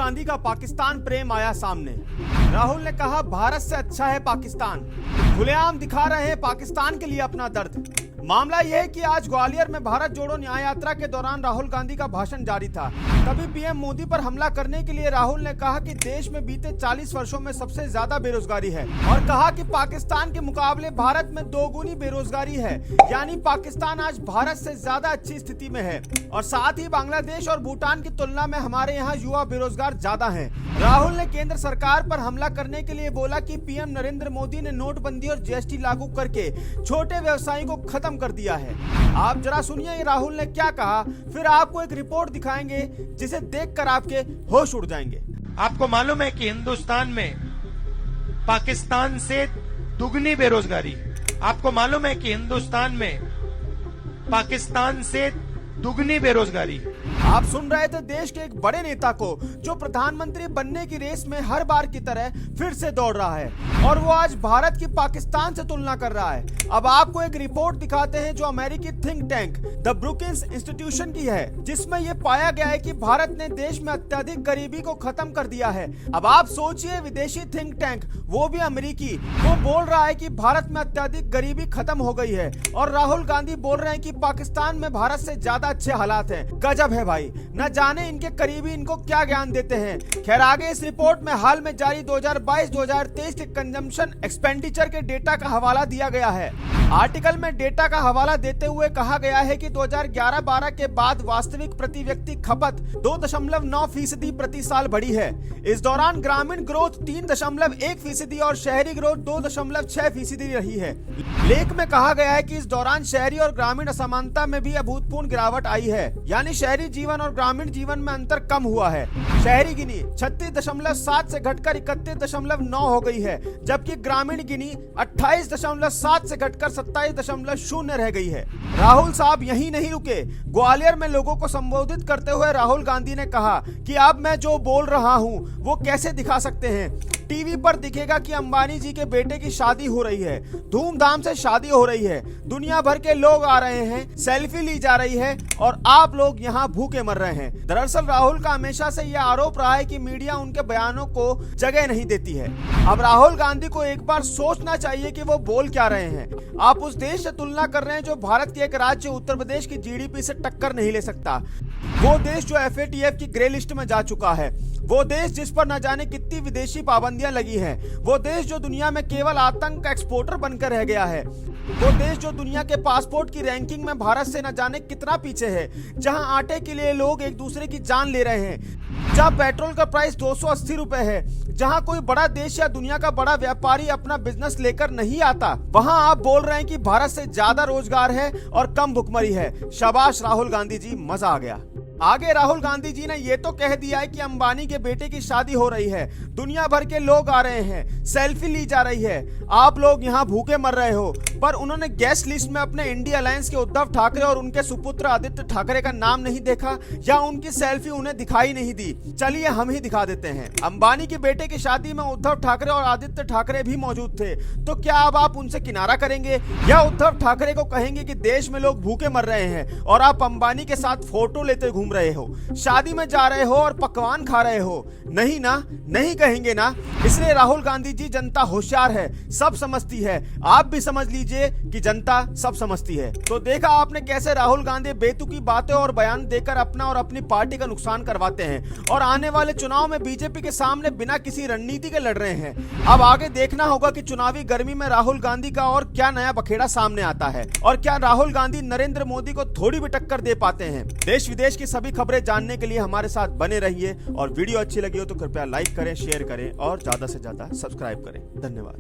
गांधी का पाकिस्तान प्रेम आया सामने। राहुल ने कहा भारत से अच्छा है पाकिस्तान, खुलेआम दिखा रहे हैं पाकिस्तान के लिए अपना दर्द। मामला यह है कि आज ग्वालियर में भारत जोड़ो न्याय यात्रा के दौरान राहुल गांधी का भाषण जारी था। तभी पीएम मोदी पर हमला करने के लिए राहुल ने कहा कि देश में बीते 40 वर्षों में सबसे ज्यादा बेरोजगारी है और कहा कि पाकिस्तान के मुकाबले भारत में दोगुनी बेरोजगारी है, यानी पाकिस्तान आज भारत से ज्यादा अच्छी स्थिति में है और साथ ही बांग्लादेश और भूटान की तुलना में हमारे यहाँ युवा बेरोजगार ज्यादा हैं। राहुल ने केंद्र सरकार पर हमला करने के लिए बोला कि पीएम नरेंद्र मोदी ने नोटबंदी और जीएसटी लागू करके छोटे व्यवसायियों को खत्म कर दिया है। आप जरा सुनिए राहुल ने क्या कहा, फिर आपको एक रिपोर्ट दिखाएंगे जिसे देखकर आपके होश उड़ जाएंगे। आपको मालूम है कि हिंदुस्तान में पाकिस्तान से दुगनी बेरोजगारी, आपको मालूम है कि हिंदुस्तान में पाकिस्तान से दुगनी बेरोजगारी। आप सुन रहे थे देश के एक बड़े नेता को जो प्रधानमंत्री बनने की रेस में हर बार की तरह फिर से दौड़ रहा है और वो आज भारत की पाकिस्तान से तुलना कर रहा है। अब आपको एक रिपोर्ट दिखाते हैं जो अमेरिकी थिंक टैंक द ब्रुकिंस इंस्टीट्यूशन की है, जिसमें ये पाया गया है कि भारत ने देश में अत्यधिक गरीबी को खत्म कर दिया है। अब आप सोचिए, विदेशी थिंक टैंक, वो भी अमेरिकी, वो बोल रहा है कि भारत में अत्यधिक गरीबी खत्म हो गई है और राहुल गांधी बोल रहे हैं कि पाकिस्तान में भारत से ज्यादा अच्छे हालात हैं। गजब है भाई, न जाने इनके करीबी इनको क्या ज्ञान देते हैं। खैर, आगे इस रिपोर्ट में हाल में जारी 2022-2023 के कंजम्पशन एक्सपेंडिचर के डेटा का हवाला दिया गया है। आर्टिकल में डेटा का हवाला देते हुए कहा गया है कि 2011-12 के बाद वास्तविक प्रति व्यक्ति खपत 2.9% प्रति साल बढ़ी है। इस दौरान ग्रामीण ग्रोथ 3.1% और शहरी ग्रोथ 2.6% रही है। लेख में कहा गया है कि इस दौरान शहरी और ग्रामीण असमानता में भी अभूतपूर्व गिरावट आई है, यानी शहरी जीवन और ग्रामीण जीवन में अंतर कम हुआ है। शहरी गिनी 36.7 से घटकर 31.9 हो गई है, जबकि ग्रामीण गिनी 28.7 से घटकर 27.0 रह गई है। राहुल साहब यही नहीं रुके, ग्वालियर में लोगों को संबोधित करते हुए राहुल गांधी ने कहा कि अब मैं जो बोल रहा हूं वो कैसे दिखा सकते हैं। टीवी पर दिखेगा कि अंबानी जी के बेटे की शादी हो रही है, धूमधाम से शादी हो रही है, दुनिया भर के लोग आ रहे हैं, सेल्फी ली जा रही है और आप लोग यहाँ भूखे मर रहे हैं। दरअसल राहुल का हमेशा से यह आरोप रहा है कि मीडिया उनके बयानों को जगह नहीं देती है। अब राहुल गांधी को एक बार सोचना चाहिए कि वो बोल क्या रहे हैं। आप उस देश से तुलना कर रहे हैं जो भारत के एक राज्य उत्तर प्रदेश की जीडीपी से टक्कर नहीं ले सकता, वो देश जो FATF की ग्रे लिस्ट में जा चुका है, वो देश जिस पर न जाने कितनी विदेशी पाबंदियां लगी हैं, वो देश जो दुनिया में केवल आतंक का एक्सपोर्टर बनकर रह गया है, वो देश जो दुनिया के पासपोर्ट की रैंकिंग में भारत से न जाने कितना पीछे है, जहां आटे के लिए लोग एक दूसरे की जान ले रहे हैं, जहां पेट्रोल का प्राइस 280 रुपए है, जहां कोई बड़ा देश या दुनिया का बड़ा व्यापारी अपना बिजनेस लेकर नहीं आता, वहां आप बोल रहे हैं कि भारत से ज्यादा रोजगार है और कम भुखमरी है। शाबाश राहुल गांधी जी, मजा आ गया। आगे राहुल गांधी जी ने ये तो कह दिया है कि अंबानी के बेटे की शादी हो रही है, दुनिया भर के लोग आ रहे हैं, सेल्फी ली जा रही है, आप लोग यहाँ भूखे मर रहे हो, पर उन्होंने गेस्ट लिस्ट में अपने इंडिया अलायंस के उद्धव ठाकरे और उनके सुपुत्र आदित्य ठाकरे का नाम नहीं देखा या उनकी सेल्फी उन्हें दिखाई नहीं दी। चलिए हम ही दिखा देते हैं। अंबानी के बेटे की शादी में उद्धव ठाकरे और आदित्य ठाकरे भी मौजूद थे, तो क्या अब आप उनसे किनारा करेंगे या उद्धव ठाकरे को कहेंगे कि देश में लोग भूखे मर रहे हैं और आप अंबानी के साथ फोटो लेते घूम रहे हो, शादी में जा रहे हो और पकवान खा रहे हो? नहीं ना, नहीं कहेंगे ना। इसलिए राहुल गांधी जी, जनता होशियार है, सब समझती है। आप भी समझ लीजिए कि जनता सब समझती है। तो देखा आपने कैसे राहुल गांधी बेतुकी बातें और बयान देकर अपना और अपनी पार्टी का नुकसान करवाते हैं और आने वाले चुनाव में बीजेपी के सामने बिना किसी रणनीति के लड़ रहे हैं। अब आगे देखना होगा कि चुनावी गर्मी में राहुल गांधी का और क्या नया बखेड़ा सामने आता है और क्या राहुल गांधी नरेंद्र मोदी को थोड़ी भी टक्कर दे पाते हैं। देश विदेश की सभी खबरें जानने के लिए हमारे साथ बने रहिए और वीडियो अच्छी लगी हो तो कृपया लाइक करें, शेयर करें और ज्यादा से ज्यादा सब्सक्राइब करें। धन्यवाद।